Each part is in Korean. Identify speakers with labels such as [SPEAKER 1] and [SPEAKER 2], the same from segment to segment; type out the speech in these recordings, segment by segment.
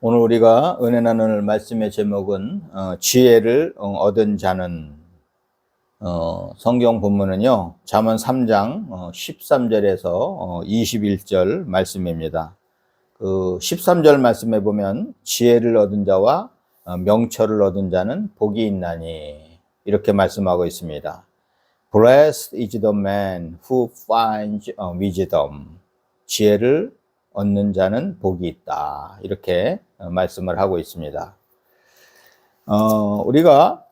[SPEAKER 1] 오늘 우리가 은혜 나눌 말씀의 제목은 지혜를 얻은 자는, 성경 본문은요 잠언 3장 13절에서 21절 말씀입니다. 그 13절 말씀에 보면 지혜를 얻은 자와 명철을 얻은 자는 복이 있나니 이렇게 말씀하고 있습니다. Blessed is the man who finds wisdom. 지혜를 얻는 자는 복이 있다. 이렇게 말씀을 하고 있습니다. 우리가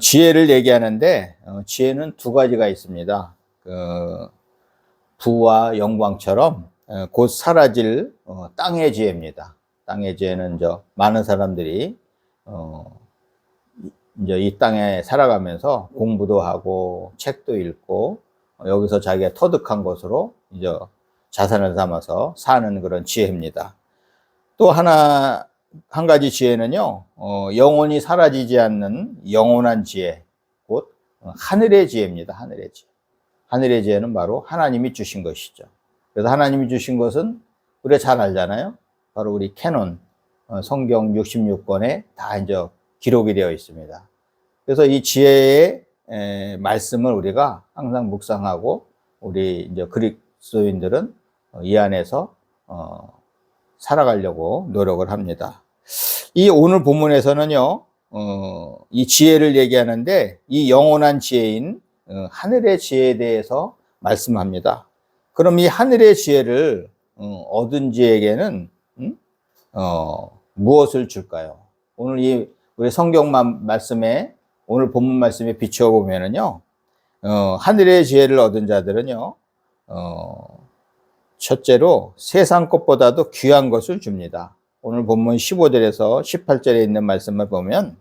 [SPEAKER 1] 지혜를 얘기하는데 지혜는 두 가지가 있습니다. 부와 영광처럼 곧 사라질 땅의 지혜입니다. 땅의 지혜는 많은 사람들이 이제 이 땅에 살아가면서 공부도 하고 책도 읽고 여기서 자기가 터득한 것으로 이제 자산을 삼아서 사는 그런 지혜입니다. 또 한 가지 지혜는요, 영원히 사라지지 않는 영원한 지혜, 곧 하늘의 지혜입니다. 하늘의 지혜. 하늘의 지혜는 바로 하나님이 주신 것이죠. 그래서 하나님이 주신 것은 우리가 잘 알잖아요. 바로 우리 캐논, 성경 66권에 다 이제 기록이 되어 있습니다. 그래서 이 지혜의 말씀을 우리가 항상 묵상하고 우리 이제 그리스도인들은 이 안에서 살아가려고 노력을 합니다. 이 오늘 본문에서는요, 이 지혜를 얘기하는데 이 영원한 지혜인 하늘의 지혜에 대해서 말씀합니다. 그럼 이 하늘의 지혜를 얻은 자에게는 무엇을 줄까요? 오늘 우리 성경 말씀에 오늘 본문 말씀에 비추어 보면은요, 하늘의 지혜를 얻은 자들은요, 첫째로 세상 것보다도 귀한 것을 줍니다. 오늘 본문 15절에서 18절에 있는 말씀을 보면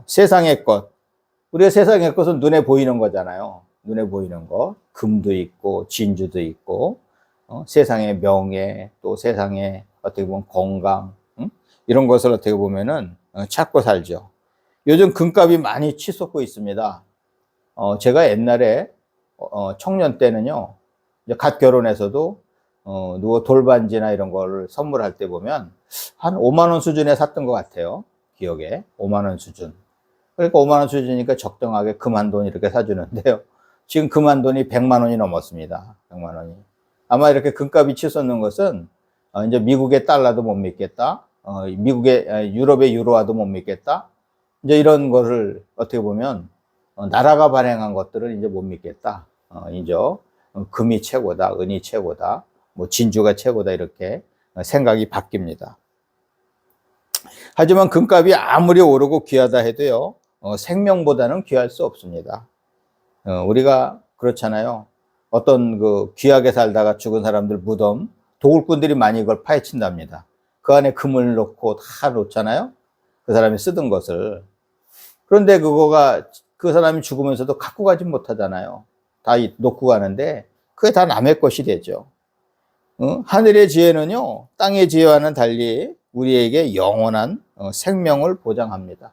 [SPEAKER 1] 세상의 것, 우리가 세상의 것은 눈에 보이는 거잖아요. 눈에 보이는 것, 금도 있고 진주도 있고 세상의 명예, 또 세상의 어떻게 보면 건강, 이런 것을 어떻게 보면은 찾고 살죠. 요즘 금값이 많이 치솟고 있습니다. 제가 옛날에 청년 때는요, 이제 갓 결혼해서도 누구 돌반지나 이런 거를 선물할 때 보면 한 5만 원 수준에 샀던 것 같아요. 기억에 5만 원 수준. 그러니까 5만 원 수준이니까 적당하게 금한 돈 이렇게 사주는데요. 지금 금한 돈이 100만 원이 넘었습니다. 100만 원이. 아마 이렇게 금값이 치솟는 것은 이제 미국의 달러도 못 믿겠다. 유럽의 유로화도 못 믿겠다. 이제 이런 거를 어떻게 보면 나라가 발행한 것들을 이제 못 믿겠다. 이제 금이 최고다, 은이 최고다, 뭐 진주가 최고다 이렇게 생각이 바뀝니다. 하지만 금값이 아무리 오르고 귀하다 해도요, 생명보다는 귀할 수 없습니다. 우리가 그렇잖아요. 어떤 그 귀하게 살다가 죽은 사람들 무덤, 도굴꾼들이 많이 그걸 파헤친답니다. 그 안에 금을 넣고 다 놓잖아요. 그 사람이 쓰던 것을. 그런데 그 사람이 죽으면서도 갖고 가지 못하잖아요. 다 놓고 가는데 그게 다 남의 것이 되죠. 하늘의 지혜는요, 땅의 지혜와는 달리 우리에게 영원한 생명을 보장합니다.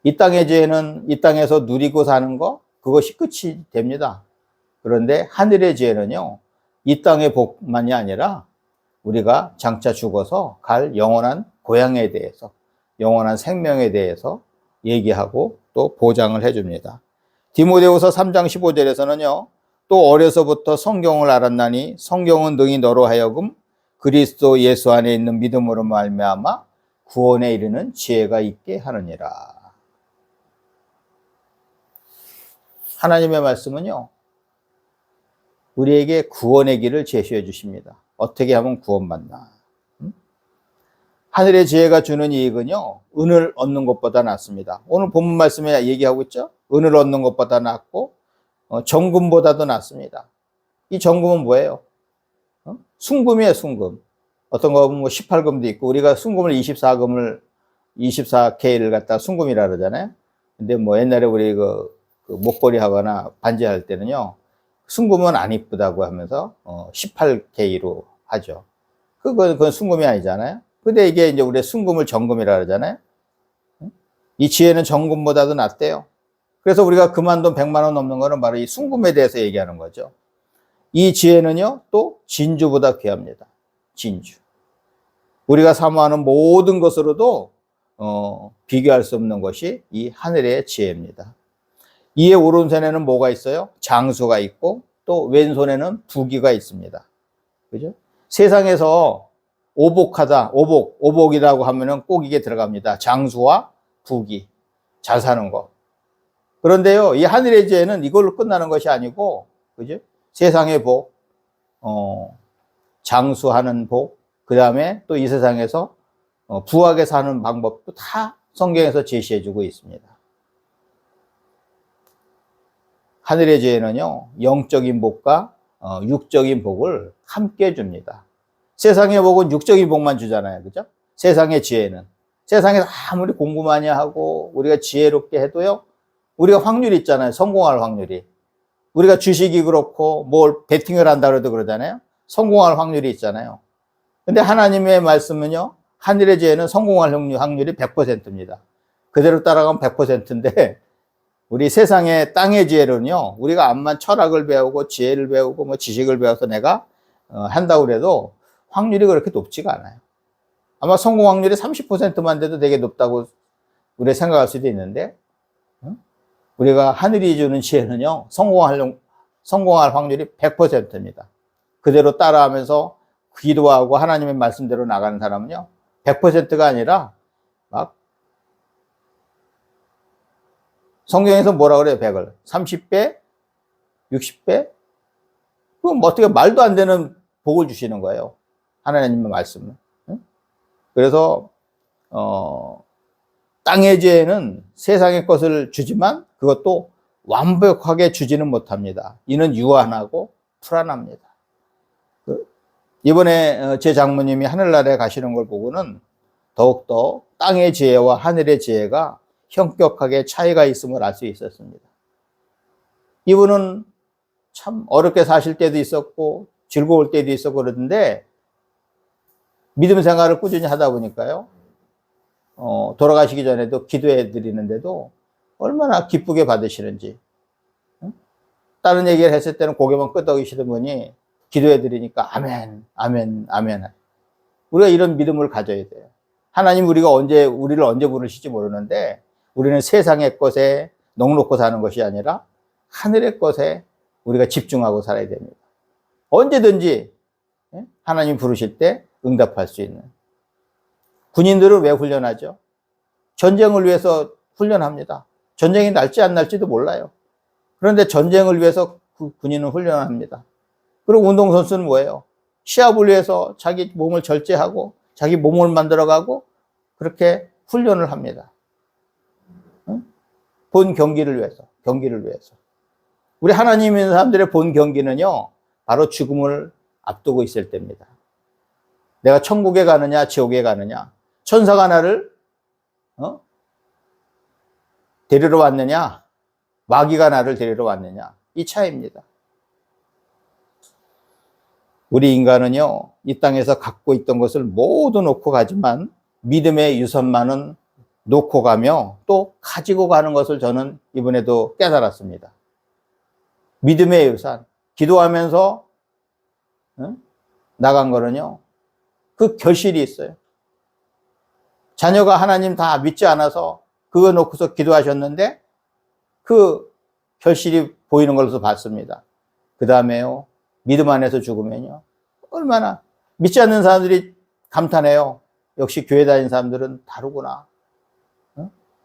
[SPEAKER 1] 이 땅의 지혜는 이 땅에서 누리고 사는 거, 그것이 끝이 됩니다. 그런데 하늘의 지혜는요, 이 땅의 복만이 아니라 우리가 장차 죽어서 갈 영원한 고향에 대해서, 영원한 생명에 대해서 얘기하고 또 보장을 해줍니다. 디모데후서 3장 15절에서는요, 또 어려서부터 성경을 알았나니 성경은 능히 너로 하여금 그리스도 예수 안에 있는 믿음으로 말미암아 구원에 이르는 지혜가 있게 하느니라. 하나님의 말씀은요, 우리에게 구원의 길을 제시해 주십니다. 어떻게 하면 구원받나. 하늘의 지혜가 주는 이익은요, 은을 얻는 것보다 낫습니다. 오늘 본문 말씀에 얘기하고 있죠. 은을 얻는 것보다 낫고 정금보다도 낫습니다. 이 정금은 뭐예요? 순금이에요, 순금. 어떤 거 보면 뭐 18금도 있고, 우리가 순금을 24K를 갖다 순금이라 그러잖아요. 근데 뭐 옛날에 우리 그 목걸이 하거나 반지 할 때는요, 순금은 안 이쁘다고 하면서 18K로 하죠. 그건 순금이 아니잖아요. 근데 이게 이제 우리 순금을 정금이라 그러잖아요. 이 지혜는 정금보다도 낫대요. 그래서 우리가 금한 돈 100만 원 넘는 거는 바로 이 순금에 대해서 얘기하는 거죠. 이 지혜는요, 또 진주보다 귀합니다. 진주. 우리가 사모하는 모든 것으로도 비교할 수 없는 것이 이 하늘의 지혜입니다. 이의 오른손에는 뭐가 있어요? 장수가 있고 또 왼손에는 부귀가 있습니다. 그죠? 세상에서 오복이라고 하면은 꼭 이게 들어갑니다. 장수와 부귀, 잘 사는 거. 그런데요, 이 하늘의 지혜는 이걸로 끝나는 것이 아니고, 그죠? 세상의 복, 장수하는 복, 그 다음에 또 이 세상에서 부하게 사는 방법도 다 성경에서 제시해주고 있습니다. 하늘의 지혜는요, 영적인 복과 육적인 복을 함께 줍니다. 세상의 복은 육적인 복만 주잖아요. 그죠? 세상의 지혜는. 세상에서 아무리 공부 많이 하고 우리가 지혜롭게 해도요, 우리가 확률이 있잖아요. 성공할 확률이. 우리가 주식이 그렇고 뭘 베팅을 한다 그래도 그러잖아요. 성공할 확률이 있잖아요. 근데 하나님의 말씀은요, 하늘의 지혜는 성공할 확률이 100%입니다. 그대로 따라가면 100%인데, 우리 세상의 땅의 지혜는요, 우리가 암만 철학을 배우고 지혜를 배우고 뭐 지식을 배워서 내가 한다고 그래도 확률이 그렇게 높지가 않아요. 아마 성공 확률이 30%만 돼도 되게 높다고 우리가 생각할 수도 있는데, 우리가 하늘이 주는 지혜는요, 성공할 확률이 100%입니다. 그대로 따라하면서 기도하고 하나님의 말씀대로 나가는 사람은요, 100%가 아니라 막 성경에서 뭐라 그래요? 100을 30배, 60배? 그럼 어떻게 말도 안 되는 복을 주시는 거예요. 하나님의 말씀은. 그래서 땅의 지혜는 세상의 것을 주지만 그것도 완벽하게 주지는 못합니다. 이는 유한하고 불안합니다. 이번에 제 장모님이 하늘나라에 가시는 걸 보고는 더욱더 땅의 지혜와 하늘의 지혜가 현격하게 차이가 있음을 알 수 있었습니다. 이분은 참 어렵게 사실 때도 있었고 즐거울 때도 있었고 그러던데, 믿음 생활을 꾸준히 하다 보니까요, 돌아가시기 전에도 기도해 드리는데도 얼마나 기쁘게 받으시는지. 다른 얘기를 했을 때는 고개만 끄덕이시던 분이 기도해 드리니까 아멘, 아멘, 아멘. 우리가 이런 믿음을 가져야 돼요. 하나님 우리를 언제 부르실지 모르는데, 우리는 세상의 것에 넉놓고 사는 것이 아니라 하늘의 것에 우리가 집중하고 살아야 됩니다. 언제든지 하나님 부르실 때 응답할 수 있는. 군인들은 왜 훈련하죠? 전쟁을 위해서 훈련합니다. 전쟁이 날지 안 날지도 몰라요. 그런데 전쟁을 위해서 군인은 훈련합니다. 그리고 운동선수는 뭐예요? 시합을 위해서 자기 몸을 절제하고 자기 몸을 만들어가고 그렇게 훈련을 합니다. 본 경기를 위해서. 우리 하나님 있는 사람들의 본 경기는요, 바로 죽음을 앞두고 있을 때입니다. 내가 천국에 가느냐 지옥에 가느냐, 천사가 나를 데리러 왔느냐 마귀가 나를 데리러 왔느냐, 이 차이입니다. 우리 인간은요, 이 땅에서 갖고 있던 것을 모두 놓고 가지만 믿음의 유산만은 놓고 가며 또 가지고 가는 것을 저는 이번에도 깨달았습니다. 믿음의 유산, 기도하면서 나간 거는요, 그 결실이 있어요. 자녀가 하나님 다 믿지 않아서 그거 놓고서 기도하셨는데 그 결실이 보이는 걸로 봤습니다. 그 다음에요, 믿음 안에서 죽으면요, 얼마나 믿지 않는 사람들이 감탄해요. 역시 교회 다니는 사람들은 다르구나.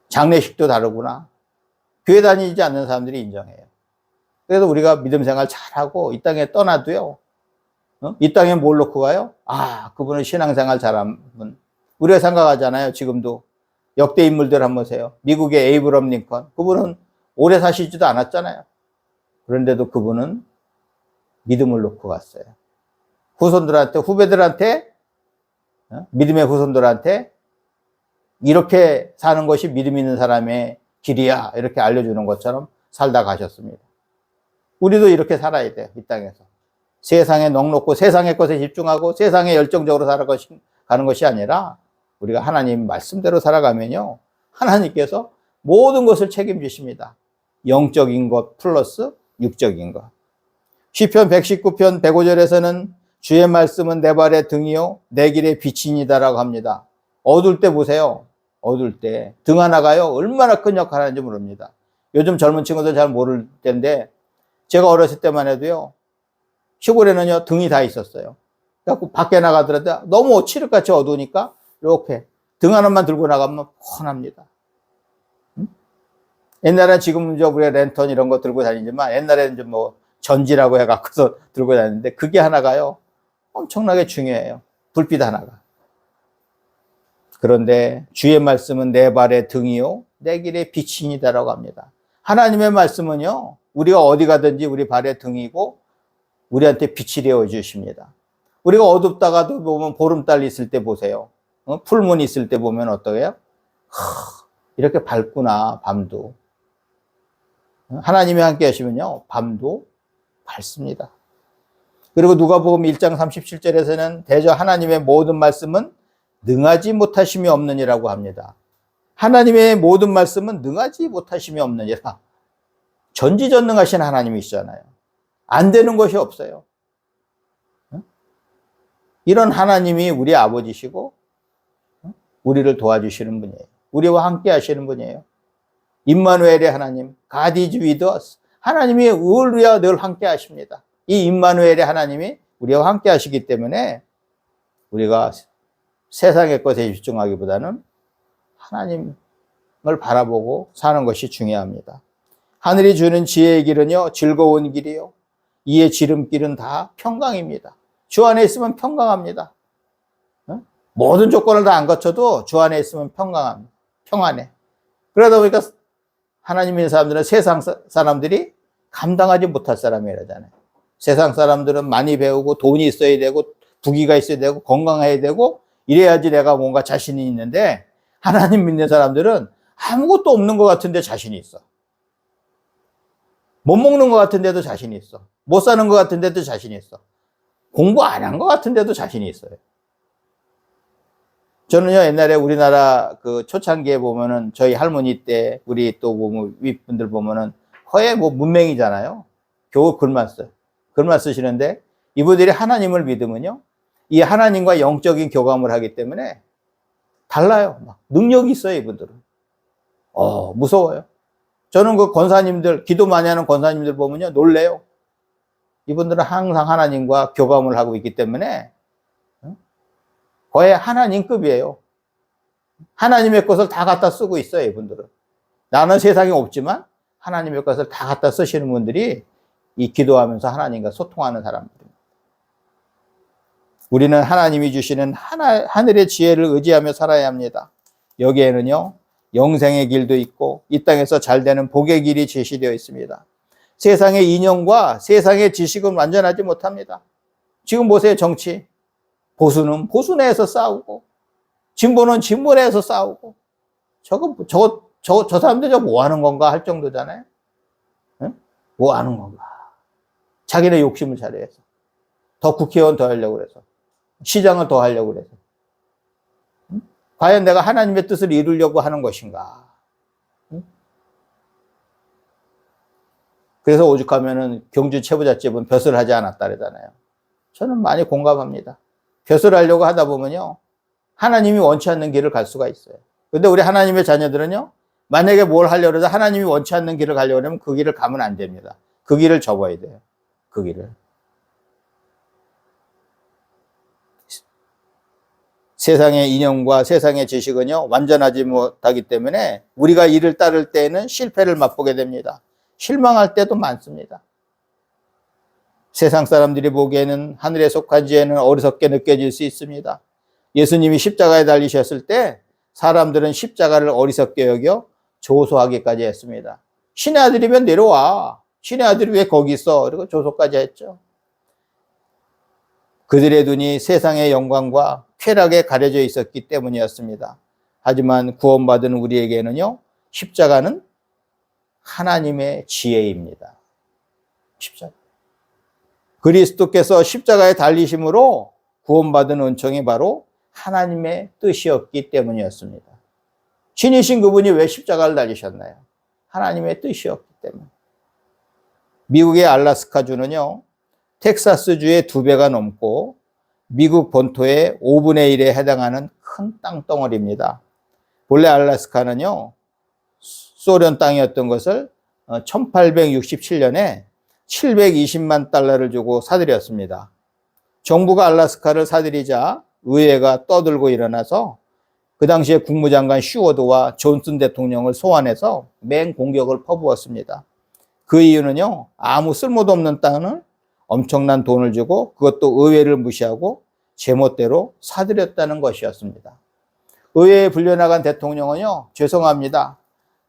[SPEAKER 1] 장례식도 다르구나. 교회 다니지 않는 사람들이 인정해요. 그래서 우리가 믿음 생활 잘하고 이 땅에 떠나도요, 이 땅에 뭘 놓고 가요? 아, 그분은 신앙생활 잘한 분. 우리가 생각하잖아요. 지금도 역대 인물들 한번 보세요. 미국의 에이브럼 링컨, 그분은 오래 사시지도 않았잖아요. 그런데도 그분은 믿음을 놓고 갔어요. 후배들한테, 믿음의 후손들한테 이렇게 사는 것이 믿음 있는 사람의 길이야, 이렇게 알려주는 것처럼 살다 가셨습니다. 우리도 이렇게 살아야 돼요. 이 땅에서 세상에 넉놓고 세상의 것에 집중하고 세상에 열정적으로 살아가는 것이 아니라 우리가 하나님 말씀대로 살아가면요, 하나님께서 모든 것을 책임지십니다. 영적인 것 플러스 육적인 것. 시편 119편 105절에서는 주의 말씀은 내 발의 등이요 내 길의 빛이니다라고 합니다. 어두울 때 보세요. 어두울 때 등 하나가요 얼마나 큰 역할을 하는지 모릅니다. 요즘 젊은 친구들 잘 모를 텐데 제가 어렸을 때만 해도요 시골에는요 등이 다 있었어요. 그래갖고 밖에 나가더라도 너무 칠흑같이 어두우니까 이렇게 등 하나만 들고 나가면 훤합니다. 옛날엔 지금은 우리 랜턴 이런 거 들고 다니지만 옛날에는 좀 뭐 전지라고 해갖고서 들고 다니는데 그게 하나가요 엄청나게 중요해요. 불빛 하나가. 그런데 주의 말씀은 내 발의 등이요 내 길의 빛이니다라고 합니다. 하나님의 말씀은요 우리가 어디 가든지 우리 발의 등이고 우리한테 빛이 되어 주십니다. 우리가 어둡다가도 보면 보름달 있을 때 보세요. 풀문 있을 때 보면 어떠해요? 이렇게 밝구나 밤도. 하나님이 함께 하시면요 밤도 밝습니다. 그리고 누가복음 1장 37절에서는 대저 하나님의 모든 말씀은 능하지 못하심이 없느니라고 합니다. 하나님의 모든 말씀은 능하지 못하심이 없느니라. 전지전능하신 하나님이시잖아요. 안 되는 것이 없어요. 이런 하나님이 우리 아버지시고 우리를 도와주시는 분이에요. 우리와 함께 하시는 분이에요. 임마누엘의 하나님, God is with us. 하나님이 우리와 늘 함께 하십니다. 이 임마누엘의 하나님이 우리와 함께 하시기 때문에 우리가 세상의 것에 집중하기보다는 하나님을 바라보고 사는 것이 중요합니다. 하늘이 주는 지혜의 길은요 즐거운 길이요 이의 지름길은 다 평강입니다. 주 안에 있으면 평강합니다. 모든 조건을 다 안 거쳐도 주 안에 있으면 평강합니다. 평안해. 그러다 보니까 하나님 믿는 사람들은 세상 사람들이 감당하지 못할 사람이라잖아요. 세상 사람들은 많이 배우고 돈이 있어야 되고 부귀가 있어야 되고 건강해야 되고 이래야지 내가 뭔가 자신이 있는데 하나님 믿는 사람들은 아무것도 없는 것 같은데 자신이 있어. 못 먹는 것 같은데도 자신이 있어. 못 사는 것 같은데도 자신이 있어. 공부 안 한 것 같은데도 자신이 있어요. 저는요, 옛날에 우리나라 그 초창기에 보면은 저희 할머니 때 우리 또 뭐 윗분들 보면은 거의 뭐 문맹이잖아요. 겨우 글만 써요. 글만 쓰시는데 이분들이 하나님을 믿으면요. 이 하나님과 영적인 교감을 하기 때문에 달라요. 막 능력이 있어요, 이분들은. 무서워요. 저는 그 권사님들, 기도 많이 하는 권사님들 보면요, 놀래요. 이분들은 항상 하나님과 교감을 하고 있기 때문에 거의 하나님급이에요. 하나님의 것을 다 갖다 쓰고 있어요, 이분들은. 나는 세상에 없지만 하나님의 것을 다 갖다 쓰시는 분들이 이 기도하면서 하나님과 소통하는 사람들입니다. 우리는 하나님이 주시는 하늘의 지혜를 의지하며 살아야 합니다. 여기에는요, 영생의 길도 있고 이 땅에서 잘 되는 복의 길이 제시되어 있습니다. 세상의 인연과 세상의 지식은 완전하지 못합니다. 지금 보세요, 정치. 보수는 보수 내에서 싸우고 진보는 진보 내에서 싸우고 저 사람들 뭐 하는 건가 할 정도잖아요. 응? 뭐 하는 건가. 자기네 욕심을 잘해서 더 국회의원 더 하려고 그래서 시장을 더 하려고 그래서 과연 내가 하나님의 뜻을 이루려고 하는 것인가. 그래서 오죽하면은 경주 최부잣집은 벼슬 하지 않았다 그러잖아요. 저는 많이 공감합니다. 벼슬 하려고 하다 보면요, 하나님이 원치 않는 길을 갈 수가 있어요. 근데 우리 하나님의 자녀들은요, 만약에 뭘 하려고 해도 하나님이 원치 않는 길을 가려고 하면 그 길을 가면 안 됩니다. 그 길을 접어야 돼요. 그 길을. 세상의 인연과 세상의 지식은요, 완전하지 못하기 때문에 우리가 이를 따를 때에는 실패를 맛보게 됩니다. 실망할 때도 많습니다. 세상 사람들이 보기에는 하늘에 속한 지혜는 어리석게 느껴질 수 있습니다. 예수님이 십자가에 달리셨을 때 사람들은 십자가를 어리석게 여겨 조소하기까지 했습니다. 신의 아들이면 내려와. 신의 아들이 왜 거기 있어? 그리고 조소까지 했죠. 그들의 눈이 세상의 영광과 쾌락에 가려져 있었기 때문이었습니다. 하지만 구원받은 우리에게는요, 십자가는 하나님의 지혜입니다. 십자가. 그리스도께서 십자가에 달리심으로 구원받은 은총이 바로 하나님의 뜻이었기 때문이었습니다. 신이신 그분이 왜 십자가를 달리셨나요? 하나님의 뜻이었기 때문에. 미국의 알래스카주는요, 텍사스주의 2배가 넘고 미국 본토의 5분의 1에 해당하는 큰 땅덩어리입니다. 본래 알래스카는요, 소련 땅이었던 것을 1867년에 720만 달러를 주고 사들였습니다. 정부가 알래스카를 사들이자 의회가 떠들고 일어나서 그 당시에 국무장관 슈워드와 존슨 대통령을 소환해서 맹공격을 퍼부었습니다. 그 이유는요, 아무 쓸모도 없는 땅을 엄청난 돈을 주고 그것도 의회를 무시하고 제멋대로 사들였다는 것이었습니다. 의회에 불려나간 대통령은요, 죄송합니다.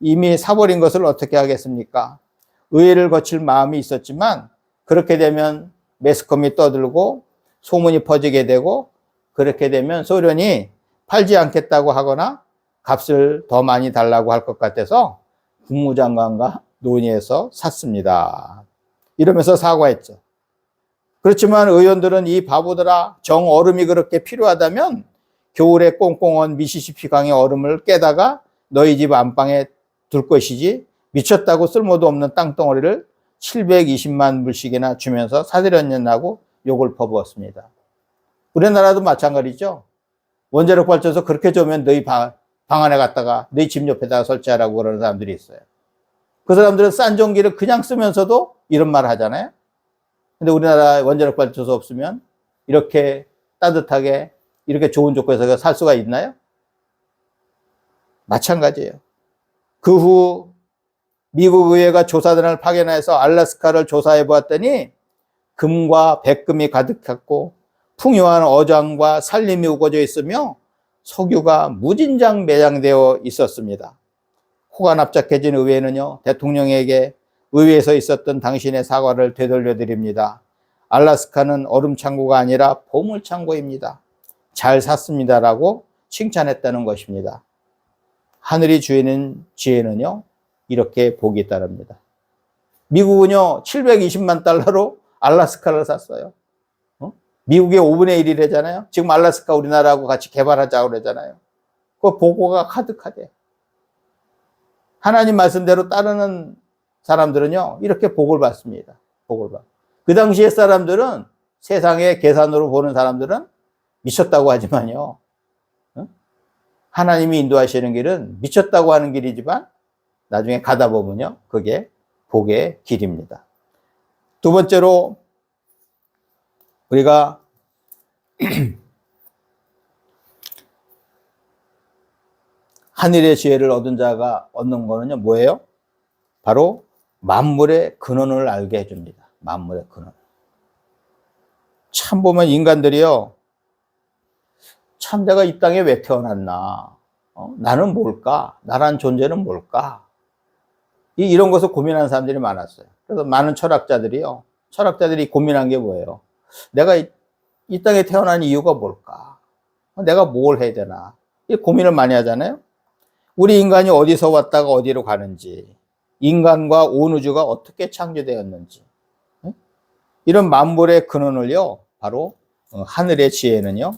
[SPEAKER 1] 이미 사버린 것을 어떻게 하겠습니까? 의회를 거칠 마음이 있었지만 그렇게 되면 매스컴이 떠들고 소문이 퍼지게 되고 그렇게 되면 소련이 팔지 않겠다고 하거나 값을 더 많이 달라고 할 것 같아서 국무장관과 논의해서 샀습니다. 이러면서 사과했죠. 그렇지만 의원들은 이 바보들아, 정 얼음이 그렇게 필요하다면 겨울에 꽁꽁 미시시피 강의 얼음을 깨다가 너희 집 안방에 둘 것이지 미쳤다고 쓸모도 없는 땅덩어리를 720만 불씩이나 주면서 사들였냐고 욕을 퍼부었습니다. 우리나라도 마찬가지죠. 원자력 발전소 그렇게 좋으면 너희 방 안에 갔다가 너희 집 옆에다가 설치하라고 그러는 사람들이 있어요. 그 사람들은 싼 전기를 그냥 쓰면서도 이런 말을 하잖아요. 근데 우리나라 원자력 발전소 없으면 이렇게 따뜻하게 이렇게 좋은 조건에서 살 수가 있나요? 마찬가지예요. 그 후 미국 의회가 조사단을 파견해서 알래스카를 조사해 보았더니 금과 백금이 가득했고 풍요한 어장과 산림이 우거져 있으며 석유가 무진장 매장되어 있었습니다. 코가 납작해진 의회는요, 대통령에게 의회에서 있었던 당신의 사과를 되돌려 드립니다. 알래스카는 얼음 창고가 아니라 보물 창고입니다. 잘 샀습니다라고 칭찬했다는 것입니다. 하늘이 주는 지혜는요, 이렇게 복이 따릅니다. 미국은요, 720만 달러로 알래스카를 샀어요. 미국의 5분의 1이래잖아요. 지금 알래스카 우리나라하고 같이 개발하자고 그러잖아요. 그 보고가 가득하대. 하나님 말씀대로 따르는 사람들은요, 이렇게 복을 받습니다. 복을 받. 그 당시의 사람들은 세상의 계산으로 보는 사람들은 미쳤다고 하지만요, 하나님이 인도하시는 길은 미쳤다고 하는 길이지만 나중에 가다 보면요, 그게 복의 길입니다. 두 번째로 우리가 하늘의 지혜를 얻은 자가 얻는 거는요, 뭐예요? 바로 만물의 근원을 알게 해줍니다. 만물의 근원. 참 보면 인간들이요, 참 내가 이 땅에 왜 태어났나? 나는 뭘까? 나란 존재는 뭘까? 이런 것을 고민하는 사람들이 많았어요. 그래서 많은 철학자들이 고민한 게 뭐예요? 내가 이 땅에 태어난 이유가 뭘까? 내가 뭘 해야 되나? 이 고민을 많이 하잖아요. 우리 인간이 어디서 왔다가 어디로 가는지, 인간과 온 우주가 어떻게 창조되었는지, 이런 만물의 근원을요, 바로 하늘의 지혜는요,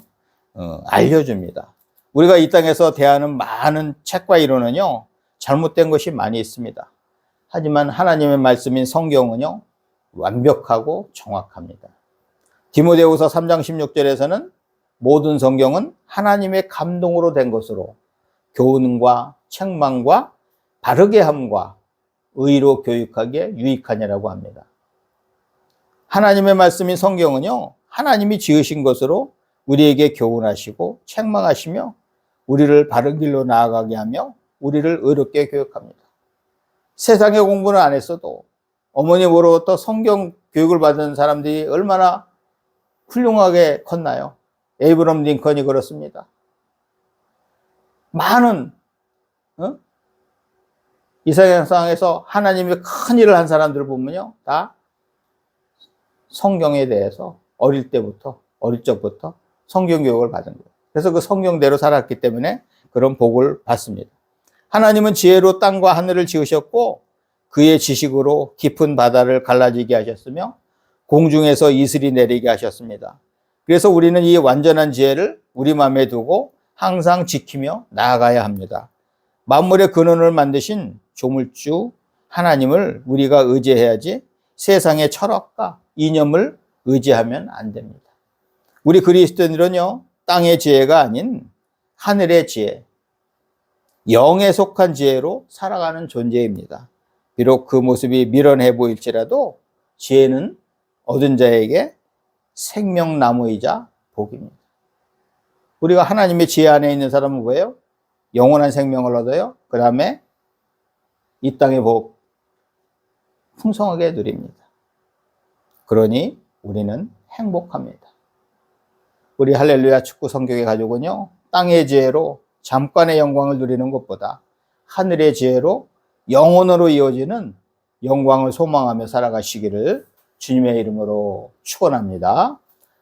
[SPEAKER 1] 알려줍니다. 우리가 이 땅에서 대하는 많은 책과 이론은요, 잘못된 것이 많이 있습니다. 하지만 하나님의 말씀인 성경은요, 완벽하고 정확합니다. 디모데후서 3장 16절에서는 모든 성경은 하나님의 감동으로 된 것으로 교훈과 책망과 바르게 함과 의로 교육하기에 유익하니라고 합니다. 하나님의 말씀인 성경은요, 하나님이 지으신 것으로 우리에게 교훈하시고 책망하시며 우리를 바른 길로 나아가게 하며 우리를 의롭게 교육합니다. 세상의 공부는 안 했어도 어머님으로부터 성경 교육을 받은 사람들이 얼마나 훌륭하게 컸나요? 에이브럼 링컨이 그렇습니다. 많은 이 세상에서 하나님이 큰 일을 한 사람들을 보면요, 다 성경에 대해서 어릴 적부터 성경 교육을 받은 거예요. 그래서 그 성경대로 살았기 때문에 그런 복을 받습니다. 하나님은 지혜로 땅과 하늘을 지으셨고 그의 지식으로 깊은 바다를 갈라지게 하셨으며 공중에서 이슬이 내리게 하셨습니다. 그래서 우리는 이 완전한 지혜를 우리 마음에 두고 항상 지키며 나아가야 합니다. 만물의 근원을 만드신 조물주 하나님을 우리가 의지해야지 세상의 철학과 이념을 의지하면 안 됩니다. 우리 그리스도인들은요, 땅의 지혜가 아닌 하늘의 지혜, 영에 속한 지혜로 살아가는 존재입니다. 비록 그 모습이 미련해 보일지라도 지혜는 얻은 자에게 생명나무이자 복입니다. 우리가 하나님의 지혜 안에 있는 사람은 뭐예요? 영원한 생명을 얻어요. 그 다음에 이 땅의 복 풍성하게 누립니다. 그러니 우리는 행복합니다. 우리 할렐루야 축구 성경의 가족은요, 땅의 지혜로 잠깐의 영광을 누리는 것보다 하늘의 지혜로 영원으로 이어지는 영광을 소망하며 살아가시기를 주님의 이름으로 축원합니다.